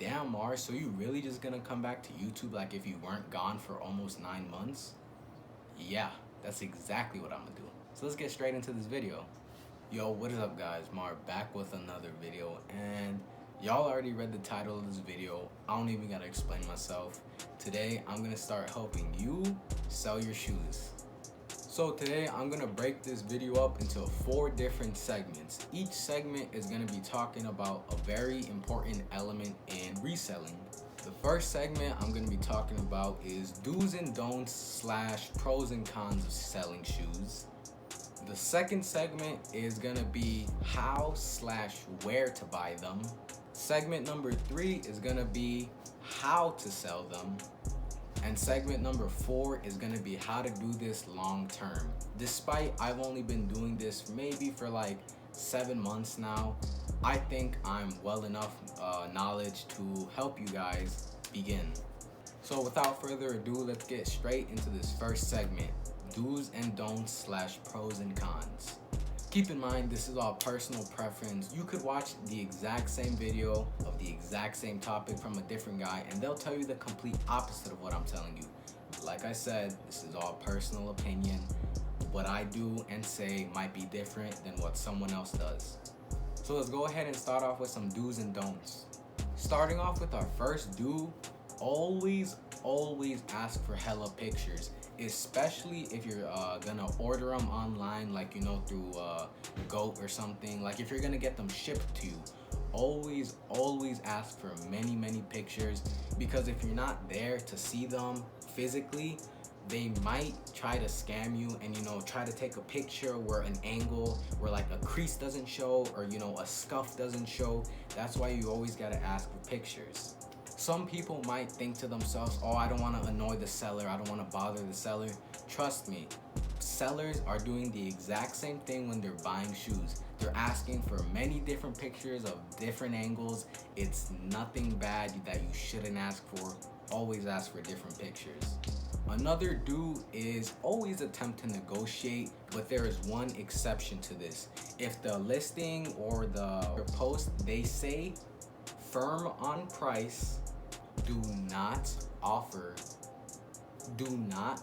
Damn, Mars, so you really just gonna come back to YouTube like if you weren't gone for almost 9 months? Yeah, that's exactly what I'm gonna do. So let's get straight into this video. Yo, what is up guys? Mar back with another video, and y'all already read the title of this video. I don't even gotta explain myself. Today, I'm gonna start helping you sell your shoes. So today, I'm gonna break this video up into 4 different segments. Each segment is gonna be talking about a very important element in reselling. The first segment I'm gonna be talking about is do's and don'ts / pros and cons of selling shoes. The second segment is gonna be how / where to buy them. Segment number 3 is gonna be how to sell them. And segment number 4 is gonna be how to do this long term. Despite I've only been doing this maybe for like 7 months now, I think I'm well enough knowledge to help you guys begin. So without further ado, let's get straight into this first segment. Do's and don'ts / pros and cons. Keep in mind, this is all personal preference. You could watch the exact same video of the exact same topic from a different guy and they'll tell you the complete opposite of what I'm telling you. Like I said, this is all personal opinion. What I do and say might be different than what someone else does. So let's go ahead and start off with some do's and don'ts. Starting off with our first do, always ask for hella pictures. Especially if you're gonna order them online, like through Goat or something. Like if you're gonna get them shipped to you, always ask for many pictures, because if you're not there to see them physically, they might try to scam you and try to take a picture where an angle where like a crease doesn't show or a scuff doesn't show. That's why you always gotta ask for pictures. Some people might think to themselves, oh, I don't want to annoy the seller, I don't want to bother the seller. Trust me, sellers are doing the exact same thing when they're buying shoes. They're asking for many different pictures of different angles. It's nothing bad that you shouldn't ask for. Always ask for different pictures. Another do is always attempt to negotiate, but there is one exception to this. If the listing or the post, they say firm on price, do not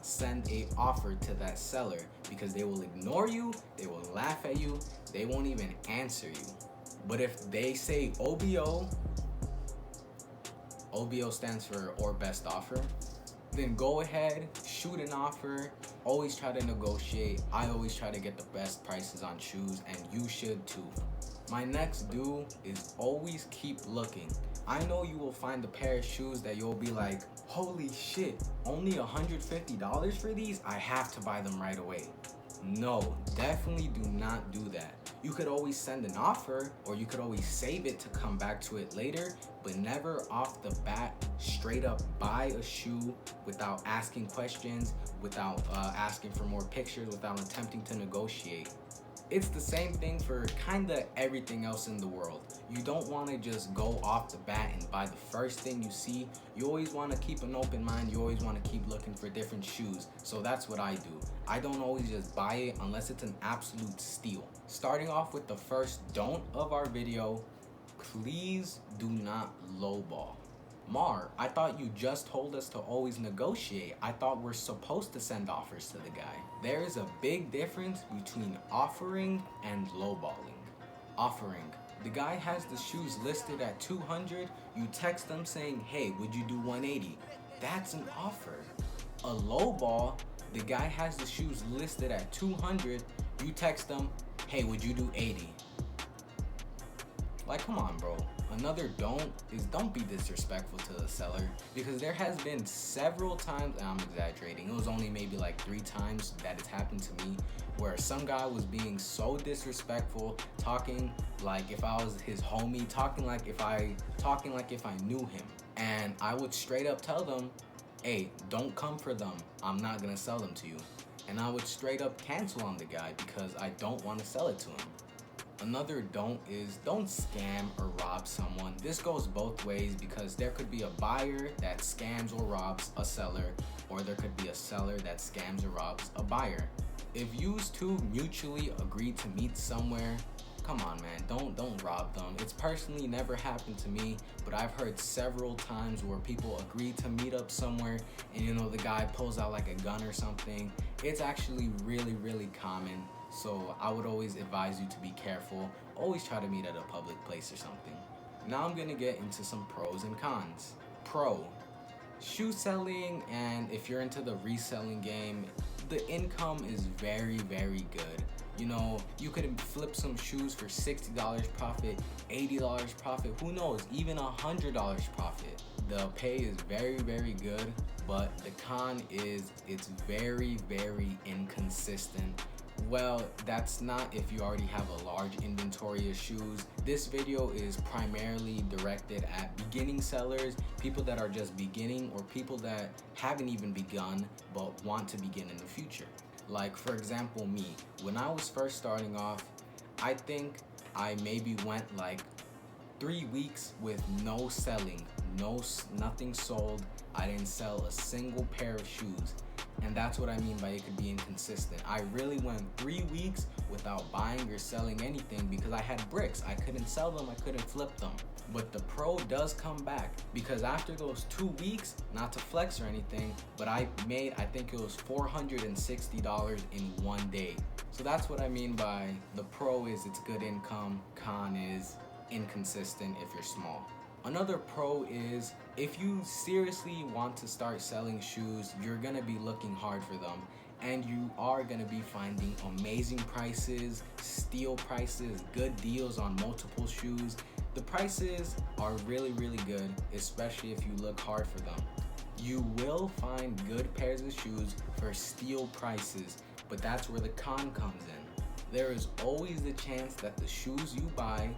send a offer to that seller, because they will ignore you, they will laugh at you, they won't even answer you. But if they say OBO stands for or best offer, then go ahead, shoot an offer. Always try to negotiate. I always try to get the best prices on shoes, and you should too. My next do is always keep looking. I know you will find a pair of shoes that you'll be like, holy shit, only $150 for these? I have to buy them right away. No, definitely do not do that. You could always send an offer, or you could always save it to come back to it later, but never off the bat straight up buy a shoe without asking questions, without asking for more pictures, without attempting to negotiate. It's the same thing for kinda everything else in the world. You don't want to just go off the bat and buy the first thing you see. You always want to keep an open mind. You always want to keep looking for different shoes. So that's what I do. I don't always just buy it unless it's an absolute steal. Starting off with the first don't of our video, please do not lowball. Mar, I thought you just told us to always negotiate. I thought we're supposed to send offers to the guy. There is a big difference between offering and lowballing. Offering. The guy has the shoes listed at 200. You text them saying, hey, would you do 180? That's an offer. A lowball, the guy has the shoes listed at 200. You text them, hey, would you do 80? Like, come on, bro. Another don't is don't be disrespectful to the seller, because there has been several times, and I'm exaggerating, it was only maybe like 3 times that it's happened to me, where some guy was being so disrespectful, talking like if I was his homie, talking like if I knew him. And I would straight up tell them, hey, don't come for them. I'm not gonna sell them to you. And I would straight up cancel on the guy because I don't want to sell it to him. Another don't is don't scam or rob someone. This goes both ways, because there could be a buyer that scams or robs a seller, or there could be a seller that scams or robs a buyer. If you two mutually agree to meet somewhere, come on, man, don't rob them. It's personally never happened to me, but I've heard several times where people agree to meet up somewhere and the guy pulls out like a gun or something. It's actually really common. So I would always advise you to be careful. Always try to meet at a public place or something. Now I'm gonna get into some pros and cons. Pro: shoe selling, and if you're into the reselling game, the income is very good. You could flip some shoes for $60 profit, $80 profit, who knows, even $100 profit. The pay is very good, but the con is it's very inconsistent. Well, that's not if you already have a large inventory of shoes. This video is primarily directed at beginning sellers, people that are just beginning, or people that haven't even begun but want to begin in the future. Like, for example, me, when I was first starting off, I think I maybe went like 3 weeks with no selling, nothing sold. I didn't sell a single pair of shoes. And that's what I mean by it could be inconsistent. I really went 3 weeks without buying or selling anything because I had bricks. I couldn't sell them, I couldn't flip them. But the pro does come back, because after those 2 weeks, not to flex or anything, but I made, I think it was $460 in 1 day. So that's what I mean by the pro is it's good income, con is inconsistent if you're small. Another pro is if you seriously want to start selling shoes, you're gonna be looking hard for them, and you are gonna be finding amazing prices, steal prices, good deals on multiple shoes. The prices are really good, especially if you look hard for them. You will find good pairs of shoes for steal prices, but that's where the con comes in. There is always the chance that the shoes you buy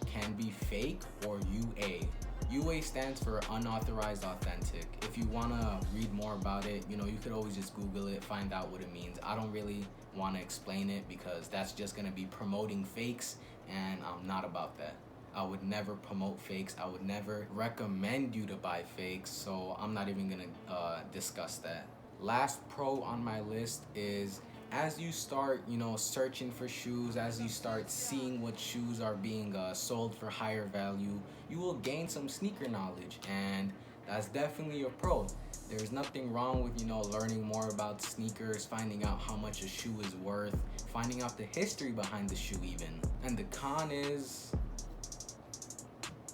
can be fake or UA. UA stands for unauthorized authentic. If you want to read more about it, you could always just Google it, find out what it means. I don't really want to explain it because that's just going to be promoting fakes, and I'm not about that. I would never promote fakes. I would never recommend you to buy fakes, so I'm not even going to discuss that. Last pro on my list is as you start, searching for shoes, as you start seeing what shoes are being sold for higher value, you will gain some sneaker knowledge, and that's definitely a pro. There's nothing wrong with, learning more about sneakers, finding out how much a shoe is worth, finding out the history behind the shoe even. And the con is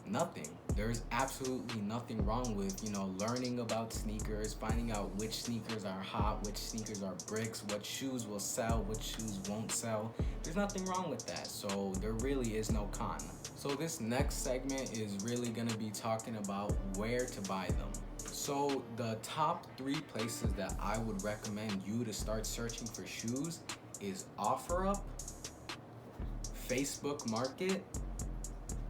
nothing. There's absolutely nothing wrong with, learning about sneakers, finding out which sneakers are hot, which sneakers are bricks, what shoes will sell, which shoes won't sell. There's nothing wrong with that, so there really is no con. So this next segment is really gonna be talking about where to buy them. So the top 3 places that I would recommend you to start searching for shoes is OfferUp, Facebook Market,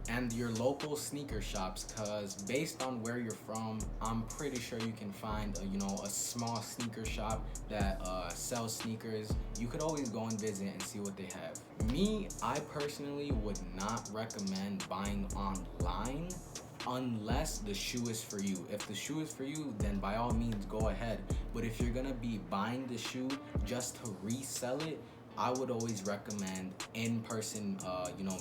and your local sneaker shops, because based on where you're from, I'm pretty sure you can find a small sneaker shop that sells sneakers. You could always go and visit and see what they have. Me, I personally would not recommend buying online unless the shoe is for you. If the shoe is for you, then by all means go ahead. But if you're gonna be buying the shoe just to resell it, I would always recommend in-person,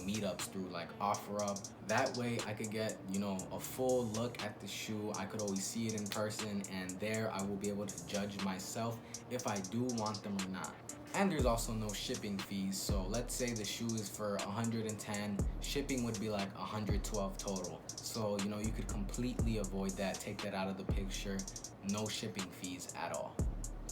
meetups through like OfferUp. That way I could get, a full look at the shoe. I could always see it in person, and there I will be able to judge myself if I do want them or not. And there's also no shipping fees. So let's say the shoe is for 110, shipping would be like 112 total. So, you could completely avoid that, take that out of the picture. No shipping fees at all.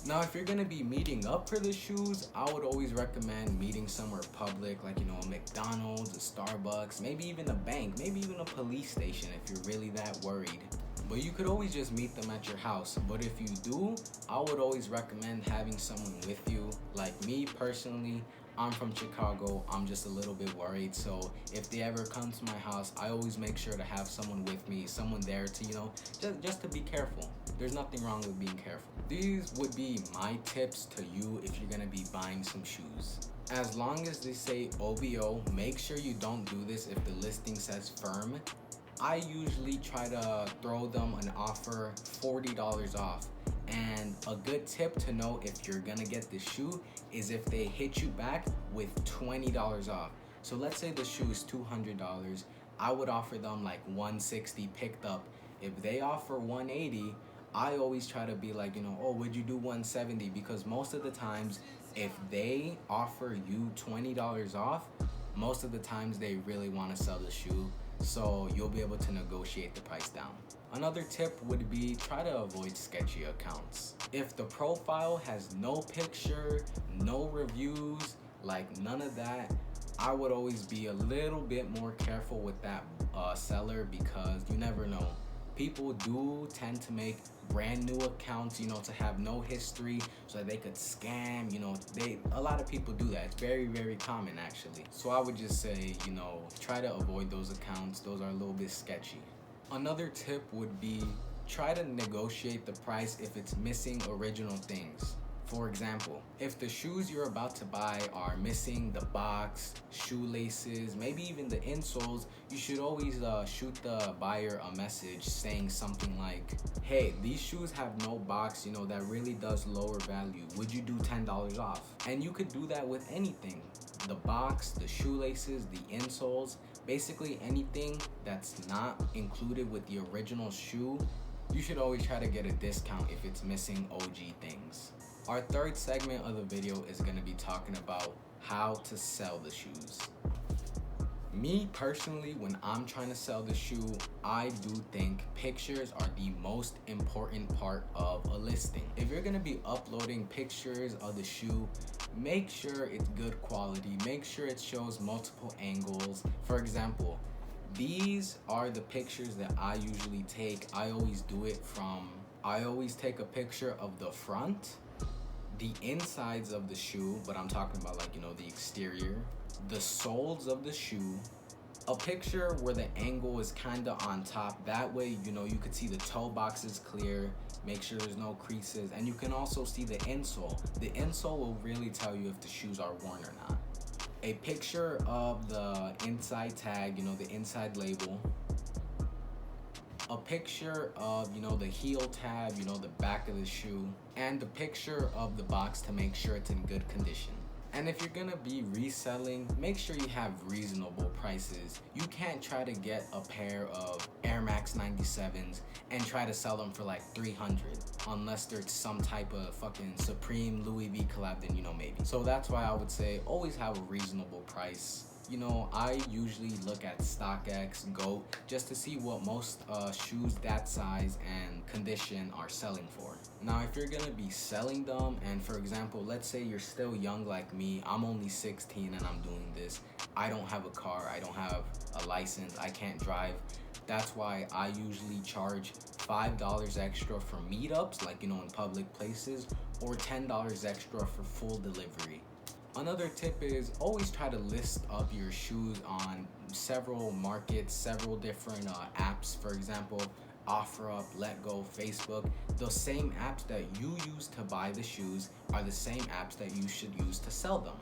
Now, if you're gonna be meeting up for the shoes, I would always recommend meeting somewhere public, like, a McDonald's, a Starbucks, maybe even a bank, maybe even a police station if you're really that worried. But you could always just meet them at your house. But if you do, I would always recommend having someone with you. Like me personally, I'm from Chicago, I'm just a little bit worried. So if they ever come to my house, I always make sure to have someone with me, someone there to, just to be careful. There's nothing wrong with being careful. These would be my tips to you if you're gonna be buying some shoes. As long as they say OVO, make sure you don't do this if the listing says firm. I usually try to throw them an offer $40 off. And a good tip to know if you're gonna get the shoe is if they hit you back with $20 off. So let's say the shoe is $200. I would offer them like 160 picked up. If they offer 180, I always try to be like, oh, would you do 170? Because most of the times, if they offer you $20 off, most of the times they really want to sell the shoe. So you'll be able to negotiate the price down. Another tip would be try to avoid sketchy accounts. If the profile has no picture, no reviews, like none of that, I would always be a little bit more careful with that seller, because you never know. People do tend to make brand new accounts, to have no history so that they could scam, a lot of people do that. It's very, very common actually. So I would just say, try to avoid those accounts. Those are a little bit sketchy. Another tip would be try to negotiate the price if it's missing original things. For example, if the shoes you're about to buy are missing the box, shoelaces, maybe even the insoles, you should always shoot the buyer a message saying something like, hey, these shoes have no box, that really does lower value. Would you do $10 off? And you could do that with anything. The box, the shoelaces, the insoles, basically anything that's not included with the original shoe, you should always try to get a discount if it's missing OG things. Our third segment of the video is going to be talking about how to sell the shoes. Me personally, when I'm trying to sell the shoe, I do think pictures are the most important part of a listing. If you're going to be uploading pictures of the shoe, make sure it's good quality. Make sure it shows multiple angles. For example, these are the pictures that I usually take. I always take a picture of the front, the insides of the shoe, but I'm talking about the exterior, the soles of the shoe, a picture where the angle is kind of on top. That way, you could see the toe box is clear, make sure there's no creases, and you can also see the insole. The insole will really tell you if the shoes are worn or not. A picture of the inside tag, the inside label, a picture of, the heel tab, the back of the shoe, and a picture of the box to make sure it's in good condition. And if you're gonna be reselling, make sure you have reasonable prices. You can't try to get a pair of Air Max 97s and try to sell them for like $300, unless there's some type of fucking Supreme Louis V collab, then maybe. So that's why I would say always have a reasonable price. I usually look at StockX, GOAT, just to see what most shoes that size and condition are selling for. Now, if you're gonna be selling them, and for example, let's say you're still young like me, I'm only 16 and I'm doing this. I don't have a car, I don't have a license, I can't drive. That's why I usually charge $5 extra for meetups, in public places, or $10 extra for full delivery. Another tip is always try to list up your shoes on several markets, several different apps. For example, OfferUp, LetGo, Facebook. Those same apps that you use to buy the shoes are the same apps that you should use to sell them.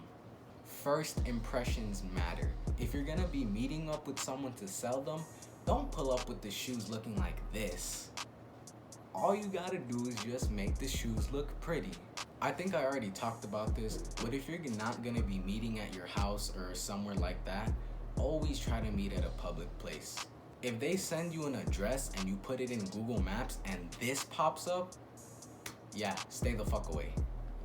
First impressions matter. If you're gonna be meeting up with someone to sell them, don't pull up with the shoes looking like this. All you gotta do is just make the shoes look pretty. I think I already talked about this, but if you're not gonna be meeting at your house or somewhere like that, always try to meet at a public place. If they send you an address and you put it in Google Maps and this pops up, yeah, stay the fuck away.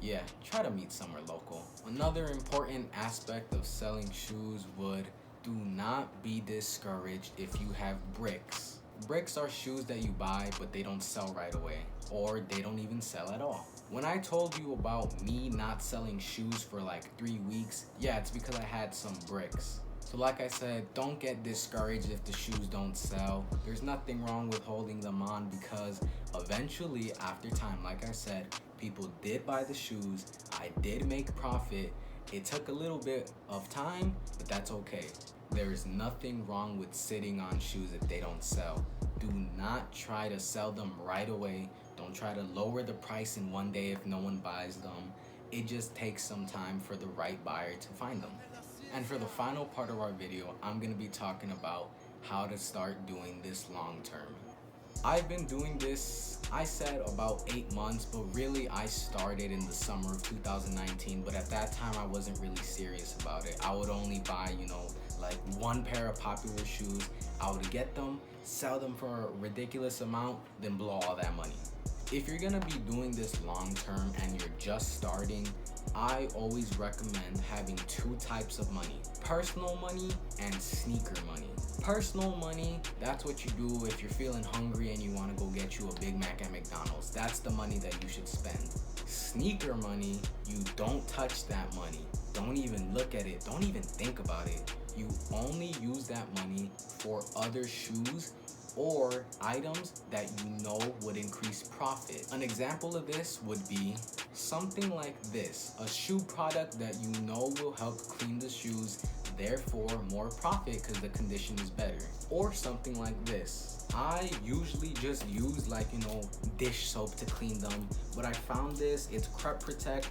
Yeah, try to meet somewhere local. Another important aspect of selling shoes would do not be discouraged if you have bricks. Bricks are shoes that you buy, but they don't sell right away, or they don't even sell at all. When I told you about me not selling shoes for like 3 weeks, yeah, it's because I had some bricks. So like I said, don't get discouraged if the shoes don't sell. There's nothing wrong with holding them on, because eventually, after time, like I said, people did buy the shoes, I did make profit. It took a little bit of time, but that's okay. There is nothing wrong with sitting on shoes if they don't sell. Do not try to sell them right away. Don't try to lower the price in one day if no one buys them. It just takes some time for the right buyer to find them. And for the final part of our video, I'm going to be talking about how to start doing this long term. I've been doing this, I said about 8 months, but really I started in the summer of 2019. But at that time I wasn't really serious about it. I would only buy, like one pair of popular shoes. I would get them, sell them for a ridiculous amount, then blow all that money. If you're gonna be doing this long term and you're just starting, I always recommend having two types of money: personal money and sneaker money. Personal money, that's what you do if you're feeling hungry and you want to go get you a Big Mac at McDonald's. That's the money that you should spend. Sneaker money, you don't touch that money. Don't even look at it. Don't even think about it. You only use that money for other shoes or items that you know would increase profit. An example of this would be something like this: a shoe product that you know will help clean the shoes, therefore more profit because the condition is better. Or something like this: I usually just use dish soap to clean them, but I found this, it's Crep Protect,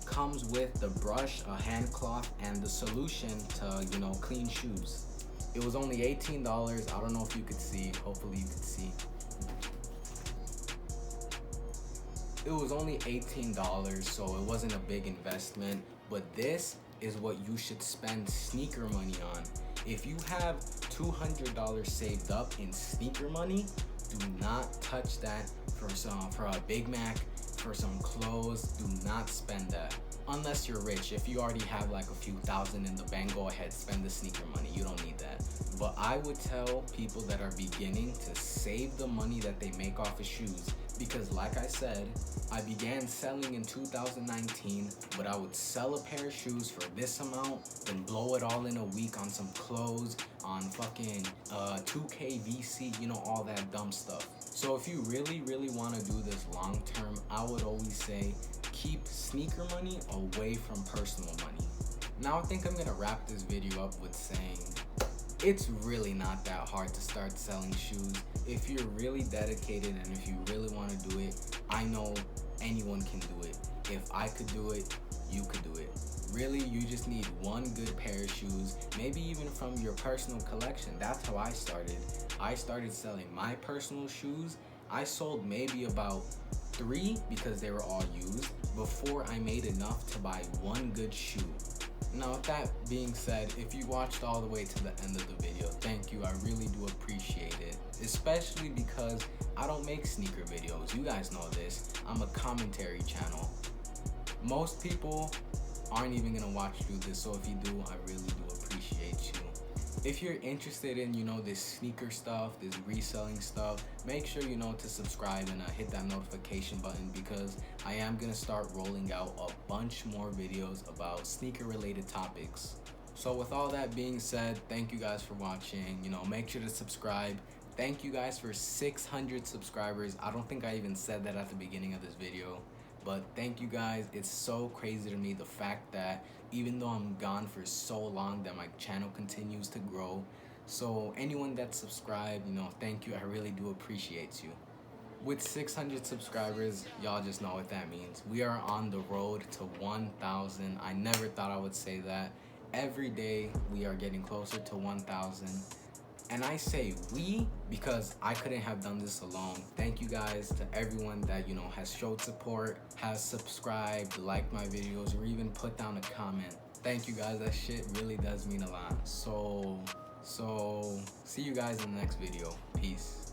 comes with the brush, a hand cloth, and the solution to clean shoes. It was only $18. I don't know if you could see. Hopefully you could see. It was only $18, so it wasn't a big investment. But this is what you should spend sneaker money on. If you have $200 saved up in sneaker money, do not touch that for a Big Mac, for some clothes. Do not spend that. Unless you're rich. If you already have like a few thousand in the bank, go ahead, spend the sneaker money. You don't need that. But I would tell people that are beginning to save the money that they make off of shoes, because like I said, I began selling in 2019, but I would sell a pair of shoes for this amount, then blow it all in a week on some clothes, on fucking 2K VC, all that dumb stuff. So if you really, really want to do this long term, I would always say keep sneaker money away from personal money. Now I think I'm gonna wrap this video up with saying it's really not that hard to start selling shoes. If you're really dedicated and if you really want to do it, I know anyone can do it. If I could do it, you could do it. Really, you just need one good pair of shoes, maybe even from your personal collection. That's how I started. I started selling my personal shoes. I sold maybe about 3 because they were all used before I made enough to buy one good shoe. Now with that being said, if you watched all the way to the end of the video, thank you. I really do appreciate it, especially because I don't make sneaker videos. You guys know this. I'm a commentary channel. Most people aren't even gonna watch through this, so if you do, I really do appreciate you. If you're interested in this sneaker stuff, this reselling stuff, make sure to subscribe and hit that notification button, because I am gonna start rolling out a bunch more videos about sneaker related topics. So with all that being said, thank you guys for watching. Make sure to subscribe. Thank you guys for 600 subscribers. I don't think I even said that at the beginning of this video, but thank you guys. It's so crazy to me, the fact that even though I'm gone for so long, that my channel continues to grow. So anyone that subscribed, thank you. I really do appreciate you. With 600 subscribers, y'all just know what that means. We are on the road to 1,000. I never thought I would say that. Every day we are getting closer to 1,000. And I say we because I couldn't have done this alone. Thank you guys to everyone that has showed support, has subscribed, liked my videos, or even put down a comment. Thank you guys. That shit really does mean a lot. So see you guys in the next video. Peace.